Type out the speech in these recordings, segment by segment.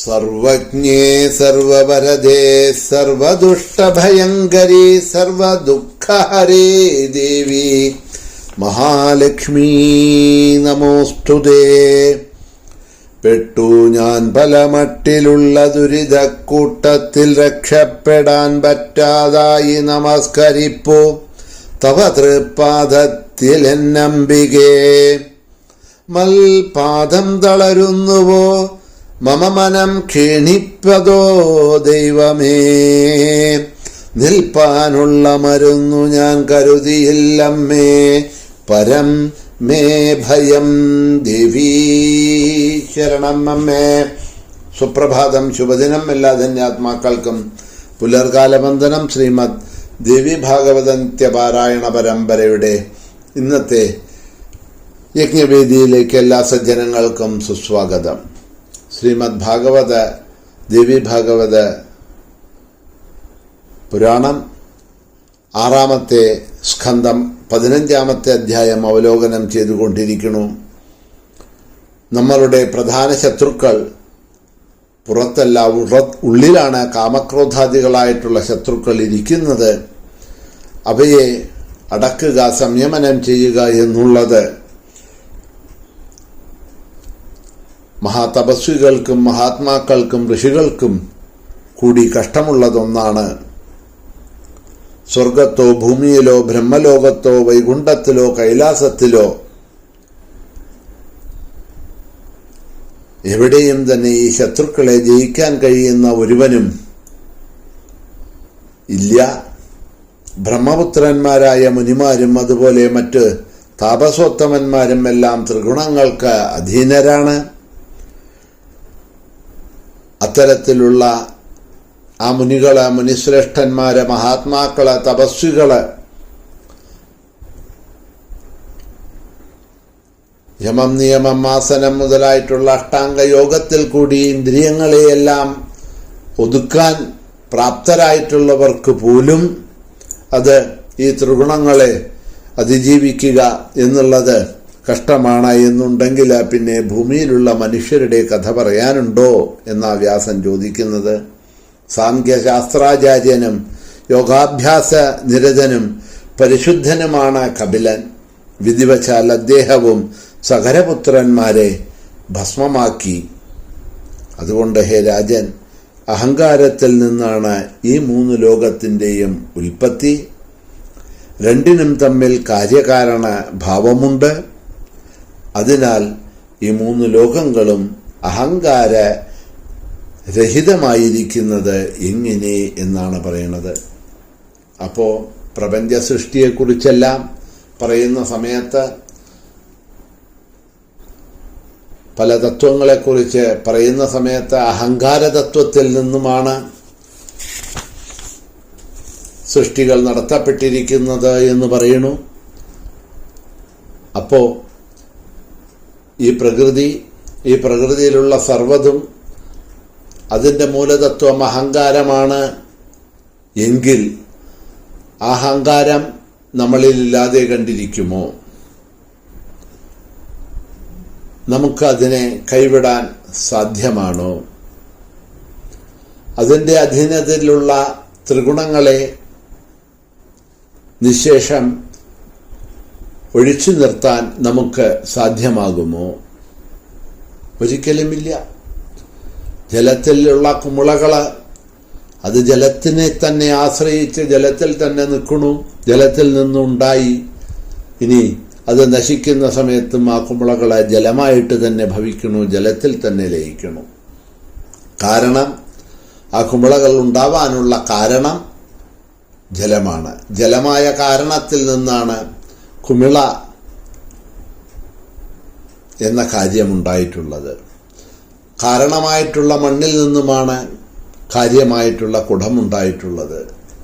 സർവജ്ഞേ സർവവരദേ സർവദുഷ്ടഭയങ്കരി സർവദുഃഖഹരേ ദേവി മഹാലക്ഷ്മീ നമോസ്തുതേ. പെട്ടു ഞാൻ പലമട്ടിലുള്ള ദുരിതക്കൂട്ടത്തിൽ രക്ഷപ്പെടാൻ പറ്റാതായി നമസ്കരിപ്പു തവ തൃപ്പാദത്തിൽ എന്നംബികേ. മൽപാദം തളരുന്നുവോ മമ മനം ക്ഷീണിപ്പതോ ദൈവമേ. നിൽപ്പാനുള്ള മരുന്നു ഞാൻ കരുതിയില്ലമ്മേ. പരം മേ ഭയം ദേവീ ശരണം അമ്മേ. സുപ്രഭാതം, ശുഭദിനം. എല്ലാ ധന്യാത്മാക്കൾക്കും പുലർകാലവന്ദനം. ശ്രീമദ് ദേവി ഭാഗവത നിത്യപാരായണ പരമ്പരയുടെ ഇന്നത്തെ യജ്ഞവേദിയിലേക്ക് എല്ലാ സജ്ജനങ്ങൾക്കും സുസ്വാഗതം. ശ്രീമദ് ഭാഗവത ദേവി ഭാഗവത പുരാണം 6-ാമത്തെ സ്കന്ധം 15-ാമത്തെ അധ്യായം അവലോകനം ചെയ്തുകൊണ്ടിരിക്കുന്നു. നമ്മളുടെ പ്രധാന ശത്രുക്കൾ പുറത്തല്ല, ഉള്ളിലാണ് കാമക്രോധാദികളായിട്ടുള്ള ശത്രുക്കൾ ഇരിക്കുന്നത്. അവയെ അടക്കുക, സംയമനം ചെയ്യുക എന്നുള്ളത് മഹാതപസ്വികൾക്കും മഹാത്മാക്കൾക്കും ഋഷികൾക്കും കൂടി കഷ്ടമുള്ളതൊന്നാണ്. സ്വർഗത്തോ ഭൂമിയിലോ ബ്രഹ്മലോകത്തോ വൈകുണ്ഠത്തിലോ കൈലാസത്തിലോ എവിടെയും തന്നെ ഈ ശത്രുക്കളെ ജയിക്കാൻ കഴിയുന്ന ഒരുവനും ഇല്ല. ബ്രഹ്മപുത്രന്മാരായ മുനിമാരും അതുപോലെ മറ്റ് താപസോത്തമന്മാരും എല്ലാം ത്രിഗുണങ്ങൾക്ക് അധീനരാണ്. അത്തരത്തിലുള്ള ആ മുനികള്, മുനിശ്രേഷ്ഠന്മാര്, മഹാത്മാക്കള്, തപസ്വികള് യമം നിയമം ആസനം മുതലായിട്ടുള്ള അഷ്ടാംഗ യോഗത്തിൽ കൂടി ഇന്ദ്രിയങ്ങളെയെല്ലാം ഒതുക്കാൻ പ്രാപ്തരായിട്ടുള്ളവർക്ക് പോലും അത് ഈ ത്രിഗുണങ്ങളെ അതിജീവിക്കുക എന്നുള്ളത് കഷ്ടമാണ് എന്നുണ്ടെങ്കിൽ പിന്നെ ഭൂമിയിലുള്ള മനുഷ്യരുടെ കഥ പറയാനുണ്ടോ എന്നാ വ്യാസൻ ചോദിക്കുന്നത്. സാംഖ്യശാസ്ത്രാചാര്യനും യോഗാഭ്യാസ നിരതനും പരിശുദ്ധനുമാണ് കപിലൻ. വിധിവശാൽ അദ്ദേഹവും സകരപുത്രന്മാരെ ഭസ്മമാക്കി. അതുകൊണ്ട് ഹേ രാജൻ, അഹങ്കാരത്തിൽ നിന്നാണ് ഈ 3 ലോകത്തിൻ്റെയും ഉൽപ്പത്തി. രണ്ടിനും തമ്മിൽ കാര്യകാരണ ഭാവമുണ്ട്. അതിനാൽ ഈ 3 ലോകങ്ങളും അഹങ്കാര രഹിതമായിരിക്കുന്നത് എങ്ങനെ എന്നാണ് പറയുന്നത്. അപ്പോൾ പ്രപഞ്ച സൃഷ്ടിയെക്കുറിച്ചെല്ലാം പറയുന്ന സമയത്ത് പല തത്വങ്ങളെക്കുറിച്ച് പറയുന്ന സമയത്ത് അഹങ്കാര തത്വത്തിൽ നിന്നുമാണ് സൃഷ്ടികൾ നടത്തപ്പെട്ടിരിക്കുന്നത് എന്ന് പറയുന്നു. അപ്പോൾ ഈ പ്രകൃതിയിലുള്ള സർവ്വതും അതിൻ്റെ മൂലതത്വം അഹങ്കാരമാണ് എങ്കിൽ അഹങ്കാരം നമ്മളിലില്ലാതെ കണ്ടിരിക്കുമോ? നമുക്കതിനെ കൈവിടാൻ സാധ്യമാണോ? അതിൻ്റെ അധീനതയിലുള്ള ത്രിഗുണങ്ങളെ നിശേഷം ഒഴിച്ചു നിർത്താൻ നമുക്ക് സാധ്യമാകുമോ? ഒരിക്കലുമില്ല. ജലത്തിലുള്ള കുമിളകൾ അത് ജലത്തിനെ തന്നെ ആശ്രയിച്ച് ജലത്തിൽ തന്നെ നിൽക്കണു, ജലത്തിൽ നിന്നുണ്ടായി. ഇനി അത് നശിക്കുന്ന സമയത്തും ആ കുമിളകളെ ജലമായിട്ട് തന്നെ ഭവിക്കണു, ജലത്തിൽ തന്നെ ലയിക്കണു. കാരണം ആ കുമിളകൾ ഉണ്ടാവാനുള്ള കാരണം ജലമാണ്. ജലമായ കാരണത്തിൽ നിന്നാണ് കുമിള എന്ന കാര്യമുണ്ടായിട്ടുള്ളത്. കാരണമായിട്ടുള്ള മണ്ണിൽ നിന്നുമാണ് കാര്യമായിട്ടുള്ള കുടമുണ്ടായിട്ടുള്ളത്.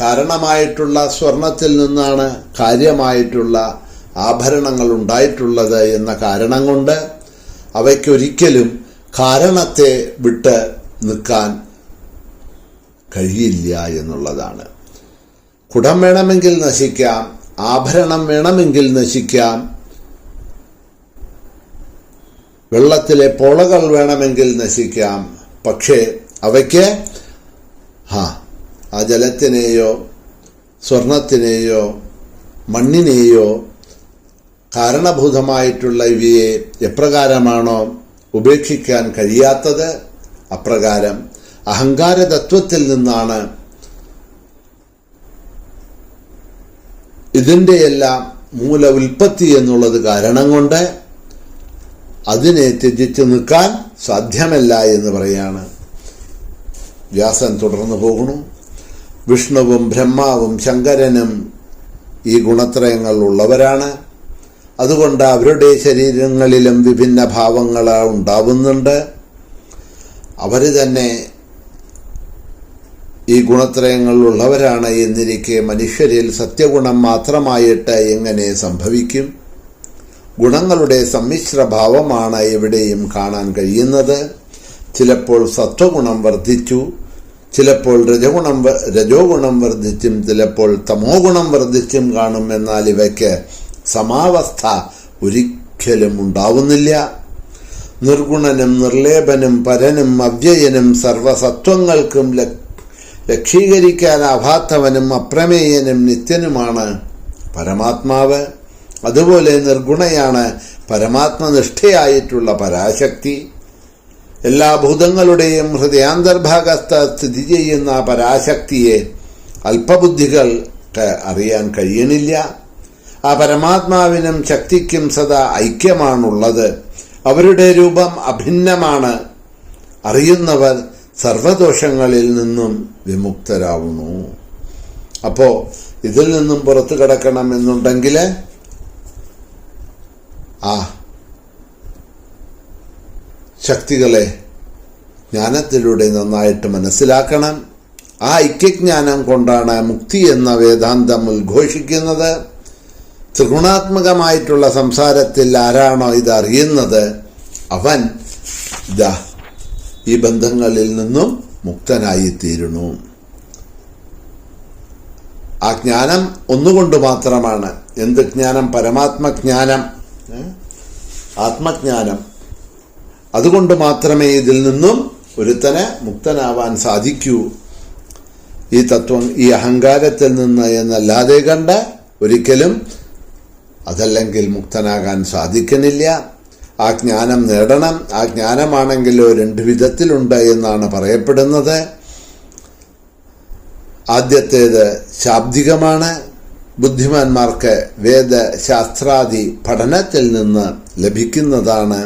കാരണമായിട്ടുള്ള സ്വർണത്തിൽ നിന്നാണ് കാര്യമായിട്ടുള്ള ആഭരണങ്ങൾ ഉണ്ടായിട്ടുള്ളത് എന്ന കാരണം കൊണ്ട് അവയ്ക്കൊരിക്കലും കാരണത്തെ വിട്ട് നിൽക്കാൻ കഴിയില്ല എന്നുള്ളതാണ്. കുടം വേണമെങ്കിൽ നശിക്കാം, ആഭരണം വേണമെങ്കിൽ നശിക്കാം, വെള്ളത്തിലെ പോളകൾ വേണമെങ്കിൽ നശിക്കാം, പക്ഷേ അവയ്ക്ക് ആ ജലത്തിനെയോ സ്വർണത്തിനെയോ മണ്ണിനെയോ കാരണഭൂതമായിട്ടുള്ള ഇവയെ എപ്രകാരമാണോ ഉപേക്ഷിക്കാൻ കഴിയാത്തത്, അപ്രകാരം അഹങ്കാരതത്വത്തിൽ നിന്നാണ് ഇതിൻ്റെയെല്ലാം മൂല ഉൽപ്പത്തി എന്നുള്ളത് കാരണം കൊണ്ട് അതിനെ ത്യജിച്ച് നിൽക്കാൻ സാധ്യമല്ല എന്ന് പറയാണ്. വ്യാസൻ തുടർന്നു പോകുന്നു. വിഷ്ണുവും ബ്രഹ്മാവും ശങ്കരനും ഈ ഗുണത്രയങ്ങൾ ഉള്ളവരാണ്. അതുകൊണ്ട് അവരുടെ ശരീരങ്ങളിലും വിഭിന്ന ഭാവങ്ങൾ ഉണ്ടാവുന്നുണ്ട്. അവർ തന്നെ ഈ ഗുണത്രയങ്ങൾ ഉള്ളവരാണ് എന്നിരിക്കെ മനുഷ്യരിൽ സത്യഗുണം മാത്രമായിട്ട് എങ്ങനെ സംഭവിക്കും? ഗുണങ്ങളുടെ സമ്മിശ്ര ഭാവമാണ് എവിടെയും കാണാൻ കഴിയുന്നത്. ചിലപ്പോൾ സത്വഗുണം വർദ്ധിച്ചു, ചിലപ്പോൾ രജോ ഗുണം വർദ്ധിച്ചും ചിലപ്പോൾ തമോ ഗുണം വർദ്ധിച്ചും കാണും. എന്നാൽ ഇവയ്ക്ക് സമാവസ്ഥ ഒരിക്കലും ഉണ്ടാവുന്നില്ല. നിർഗുണനും നിർലേപനും പരനും അവ്യയനും സർവസത്വങ്ങൾക്കും ലക്ഷീകരിക്കാനാവാത്തവനും അപ്രമേയനും നിത്യനുമാണ് പരമാത്മാവ്. അതുപോലെ നിർഗുണയാണ് പരമാത്മനിഷ്ഠയായിട്ടുള്ള പരാശക്തി. എല്ലാ ഭൂതങ്ങളുടെയും ഹൃദയാന്തർഭാഗത്ത് സ്ഥിതി ചെയ്യുന്ന പരാശക്തിയെ അല്പബുദ്ധികൾക്ക് അറിയാൻ കഴിയണില്ല. ആ പരമാത്മാവിനും ശക്തിക്കും സദാ ഐക്യമാണുള്ളത്. അവരുടെ രൂപം അഭിന്നമാണ്. അറിയുന്നവർ സർവദോഷങ്ങളിൽ നിന്നും വിമുക്തരാവുന്നു. അപ്പോ ഇതിൽ നിന്നും പുറത്തു കടക്കണം എന്നുണ്ടെങ്കിൽ ആ ശക്തികളെ ജ്ഞാനത്തിലൂടെ നന്നായിട്ട് മനസ്സിലാക്കണം. ആ ഐക്യജ്ഞാനം കൊണ്ടാണ് മുക്തി എന്ന വേദാന്തം ഉദ്ഘോഷിക്കുന്നത്. ത്രിഗുണാത്മകമായിട്ടുള്ള സംസാരത്തിൽ ആരാണോ ഇതറിയുന്നത് അവൻ ഈ ബന്ധങ്ങളിൽ നിന്നും മുക്തനായിത്തീരുന്നു. ആ ജ്ഞാനം ഒന്നുകൊണ്ട് മാത്രമാണ്. എന്ത് ജ്ഞാനം? പരമാത്മജ്ഞാനം, ആത്മജ്ഞാനം. അതുകൊണ്ട് മാത്രമേ ഇതിൽ നിന്നും ഒരുത്തന് മുക്തനാവാൻ സാധിക്കൂ. ഈ തത്വം ഈ അഹങ്കാരത്തിൽ നിന്ന് എന്നല്ലാതെ കണ്ട് ഒരിക്കലും അതല്ലെങ്കിൽ മുക്തനാകാൻ സാധിക്കുന്നില്ല. ആ ജ്ഞാനം നേടണം. ആ ജ്ഞാനമാണെങ്കിലോ 2 വിധത്തിലുണ്ട് എന്നാണ് പറയപ്പെടുന്നത്. ആദ്യത്തേത് ശാബ്ദികമാണ്. ബുദ്ധിമാന്മാർക്ക് വേദശാസ്ത്രാദി പഠനത്തിൽ നിന്ന് ലഭിക്കുന്നതാണ്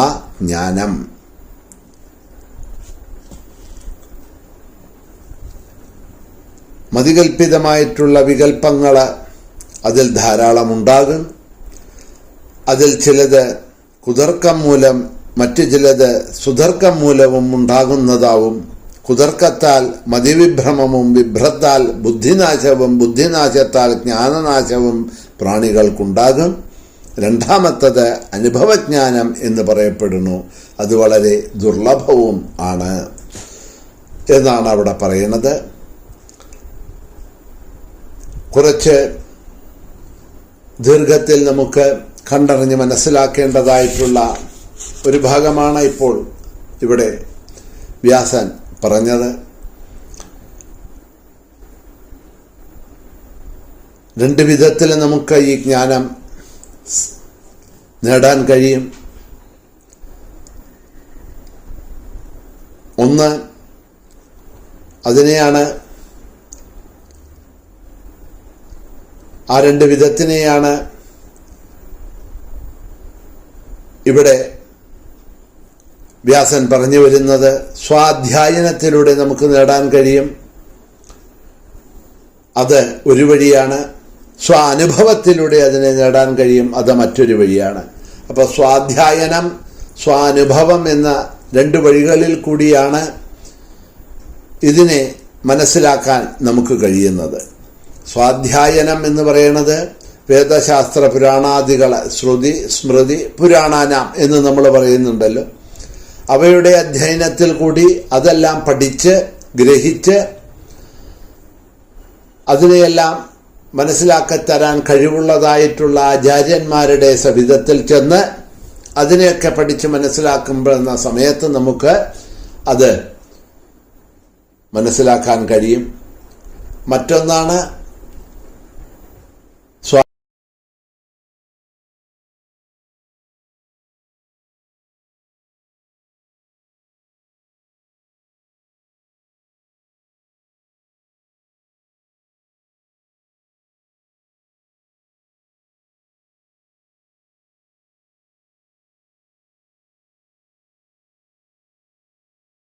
ആ ജ്ഞാനം. മതികൽപ്പിതമായിട്ടുള്ള വികൽപ്പങ്ങൾ അതിൽ ധാരാളം ഉണ്ടാകും. അതിൽ ചിലത് കുതർക്കം മൂലം, മറ്റു ചിലത് സുതർക്കം മൂലവും ഉണ്ടാകുന്നതാവും. കുതർക്കത്താൽ മതിവിഭ്രമവും, വിഭ്രത്താൽ ബുദ്ധിനാശവും, ബുദ്ധിനാശത്താൽ ജ്ഞാനനാശവും പ്രാണികൾക്കുണ്ടാകും. രണ്ടാമത്തത് അനുഭവജ്ഞാനം എന്ന് പറയപ്പെടുന്നു. അത് വളരെ ദുർലഭവും ആണ് എന്നാണ് അവിടെ പറയുന്നത്. കുറച്ച് ദീർഘത്തിൽ നമുക്ക് കണ്ടറിഞ്ഞ് മനസ്സിലാക്കേണ്ടതായിട്ടുള്ള ഒരു ഭാഗമാണ് ഇപ്പോൾ ഇവിടെ വ്യാസൻ പറഞ്ഞത്. 2 വിധത്തിൽ നമുക്ക് ഈ ജ്ഞാനം നേടാൻ കഴിയും. ഒന്ന്, അതിനെയാണ് ആ 2 വിധത്തിനെയാണ് ഇവിടെ വ്യാസൻ പറഞ്ഞു വരുന്നത്. സ്വാധ്യായനത്തിലൂടെ നമുക്ക് നേടാൻ കഴിയും. അത് ഒരു വഴിയാണ്. സ്വാനുഭവത്തിലൂടെ അതിനെ നേടാൻ കഴിയും. അത് മറ്റൊരു വഴിയാണ്. അപ്പോൾ സ്വാധ്യായനം, സ്വാനുഭവം എന്ന 2 വഴികളിൽ കൂടിയാണ് ഇതിനെ മനസ്സിലാക്കാൻ നമുക്ക് കഴിയുന്നത്. സ്വാധ്യായനം എന്ന് പറയുന്നത് വേദശാസ്ത്ര പുരാണാദികൾ, ശ്രുതി സ്മൃതി പുരാണാനാം എന്ന് നമ്മൾ പറയുന്നുണ്ടല്ലോ, അവയുടെ അധ്യയനത്തിൽ കൂടി അതെല്ലാം പഠിച്ച് ഗ്രഹിച്ച് അതിനെയെല്ലാം മനസ്സിലാക്കിത്തരാൻ കഴിവുള്ളതായിട്ടുള്ള ആചാര്യന്മാരുടെ സവിധത്തിൽ ചെന്ന് അതിനെയൊക്കെ പഠിച്ച് മനസ്സിലാക്കുമ്പോഴെന്ന സമയത്ത് നമുക്ക് അത് മനസ്സിലാക്കാൻ കഴിയും. മറ്റൊന്നാണ്